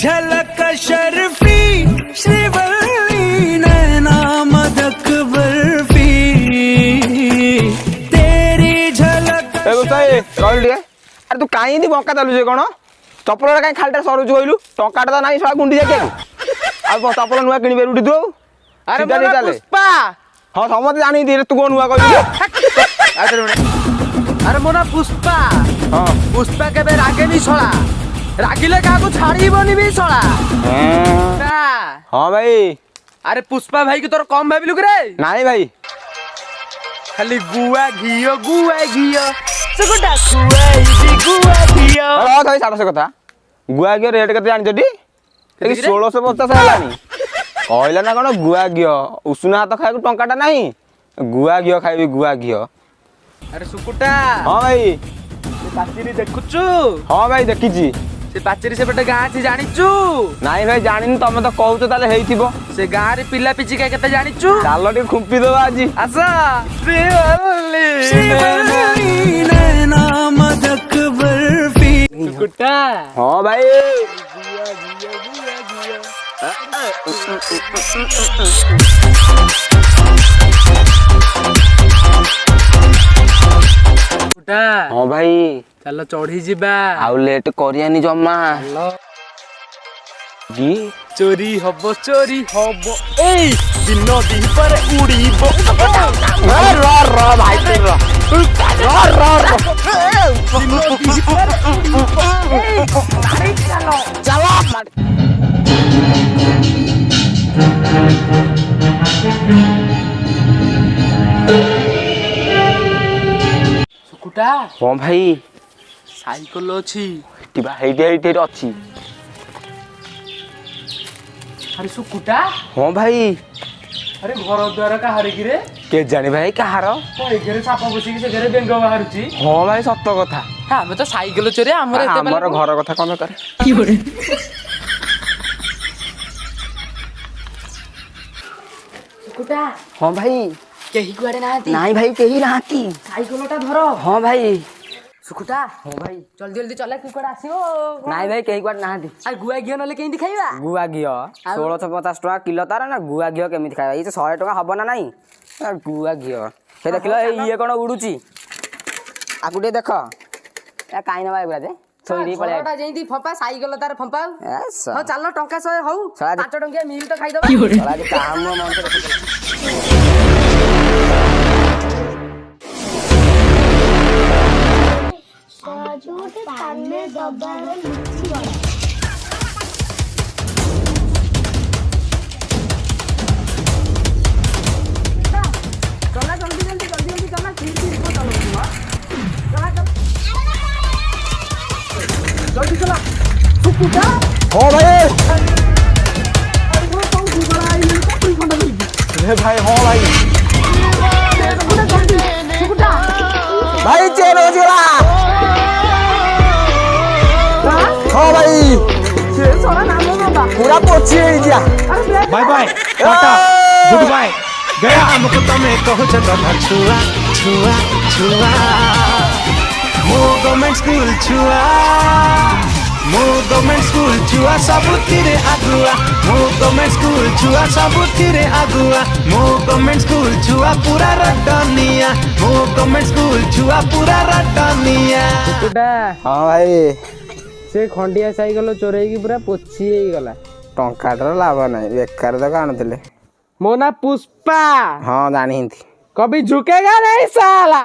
झलक शर्फी श्रीवल्ली नैना मदक बर्फी तेरी झलक ରହିଲୁ ଟିକେ ଆରେ ତୁ କାଇଁ ଏମିତି ବଙ୍କା ଚାଲୁଛୁ କଣ ଚପଲଟା କାଇଁ ଖାଲିଟା ସରୁଛୁ କହିଲୁ ଟଙ୍କାଟା ତ ନାହିଁ ଶଳା ଗୁଣ୍ଡି ଯାକିଆକୁ ଆଉ ଚପଲ ନୂଆ କିଣିପାରିବୁ ତୁ ଆଉ ଆରେ ସିଧା ଟିକେ ଚାଲେ। ପୁଷ୍ପା ହଁ ସମସ୍ତେ ଜାଣିନ୍ତି ତୁ କଣ ନୂଆ କହିଲୁ ଆରେ ମୋ ନା ପୁଷ୍ପା ହଁ ପୁଷ୍ପା କେବେ ରାଗେନି ଶଳା ରାଗିଲେ କାହାକୁ ଛାଡିବନି ବି ଶଳା ନା। ହଁ ଭାଇ ଆରେ ପୁଷ୍ପା ଭାଇ କି ତୋର କମ ଭାବିଲୁ କିରେ ନାଇଁ ଭାଇ ଖାଲି ଗୁଆ ଘିଅ ସେଗୋଟା ଖୁଆଇବି ଗୁଆ ଘିଅ ଭାଇ ଛାଡ଼ ସେ କଥା ଗୁଆ ଘିଅ ରେଟ୍ କେତେ ଜାଣିଛ ଟି 1650 ହେଲାଣି କହିଲା ନା କଣ ଗୁଆ ଘିଅ ଉଷୁନା ହାତ ଖାଇବାକୁ ଟଙ୍କାଟା ନାହିଁ ଗୁଆ ଘିଅ ଖାଇବି ଗୁଆ ଘିଅ। ଆରେ ସୁକୁଟା ହଁ ଭାଇ ସେ ପାଚେରୀ ଦେଖୁଛୁ ହଁ ଭାଇ ଦେଖିଛି ସେ ପାଚେରୀ ସେପଟେ ଗାଁ ଅଛି ଜାଣିଛୁ ନାଇଁ ଭାଇ ଜାଣିନି ତମେ ତ କହୁଛ ତାହେଲେ ହେଇଥିବ ସେ ଗାଁରେ ପିଲା ପିଚିକା କେତେ ଜାଣିଛୁ ଚାଲ ଟିକେ ଖୁମ୍ପି ଦବା ଆଜି ଆସ ଶ୍ରୀవల్లి नैना मदक बर्फी ସୁକୁଟା ହଁ ଭାଇ ସୁକୁଟା ହଁ ଭାଇ ଚାଲ ଚଢି ଯିବା ଆଉ ଲେଟ୍ କରିବାନି ଜମା କି ଚୋରି ହବ ଏଇ ଦିନ ଦିପରେ ଉଡିବ ଭାଇ ସୁକୁଟା ହଁ ଭାଇ ସାଇକେଲ ଅଛି ହେଇଠି ଅଛି ଆରେ ସୁକୁଟା ହଁ ଭାଇ ଆରେ ଘର ଦ୍ୱାର କାହାର କିରେ କେ ଜାଣି ଭାଇ କାହାର ଏଘରେ ସାପ ବସିକି ସେ ଘରେ ବେଙ୍ଗ ବାହାରୁଛି ହଁ ଭାଇ ସତ କଥା ଆମେ ତ ସାଇକେଲ ଚୋରି ଆମର ଆମର ଘର କଥା କଣ କରେ ସୁକୁଟା ହଁ ଭାଇ କେହି କୁଆଡେ ନାହାନ୍ତି ନାଇଁ ଭାଇ କେହି ନାହାନ୍ତି ସାଇକେଲଟା ଧର ହଁ ଭାଇ ସୁକୁଟା ହଁ ଭାଇ ଜଲ୍ଦି ଚଲା କି କୁଆଡେ ଆସିବ ନାଇଁ ଭାଇ କେହି କୁଆଡେ ନାହାନ୍ତି ଆଉ ଗୁଆ ଘିଅ ନହେଲେ କେମିତି ଖାଇବା ଗୁଆ ଘିଅ 1650 ଟଙ୍କା କିଲୋ ତାର ନା ଗୁଆ ଘିଅ କେମିତି ଖାଇବା ଏଇ ତ 100 ଟଙ୍କା ହବ ନା ନାଇଁ ଗୁଆ ଘିଅ ସେ ଦେଖିଲ ଏଇ ଇଏ କଣ ଉଡୁଛି ଆକୁ ଟିକେ ଦେଖ କାଇଁ ନବା ଏଗୁଡା ଯେ ଯେମିତି ଫମ୍ପା ସାଇକେଲ ତାର ଫମ୍ପା ହଉ ଚାଲ ଟଙ୍କା 100 ହଉ ଶଳା 5 ଟଙ୍କିଆ ମିଲ୍ ତ ଖାଇଦବା କାମ ମଣିଷ ପାନେ ଦବାରେ ଲୁଚି ଗଲା ଚଲା ଜଲ୍ଦି ଚଲା ଜଲ୍ଦି ଚଲା ସୁକୁଟା ହଁ ଭାଇ ଭାଇ ହଁ ଭାଇ ଭାଇ ଚେନ୍ ହଜିଗଲା ହଁ ଭାଇ पूरा पोछी ହେଇଯିଆ bye bye tata good bye गया हमको तमे कहू छ गधा छुआ छुआ छुआ मो गवर्नमेंट स्कूल छुआ सबुतिरे आगुआ मो गवर्नमेंट स्कूल छुआ सबुतिरे आगुआ मो गवर्नमेंट स्कूल छुआ पूरा रटनिया मो गवर्नमेंट स्कूल छुआ पूरा रटनिया ସୁକୁଟା ହଁ ଭାଇ ସେ ଖଣ୍ଡିଆ ସାଇକେଲ ଚୋରେଇକି ପୁରା ପୋଛି ହେଇଗଲା ଟଙ୍କାଟାର ଲାଭ ନାହିଁ ବେକାର ତାକୁ ଆଣୁଥିଲେ ମୋ ନା ପୁଷ୍ପା ହଁ ଜାଣିନ୍ତି କବି ଝୁକେଗା ନାହିଁ ସାଲା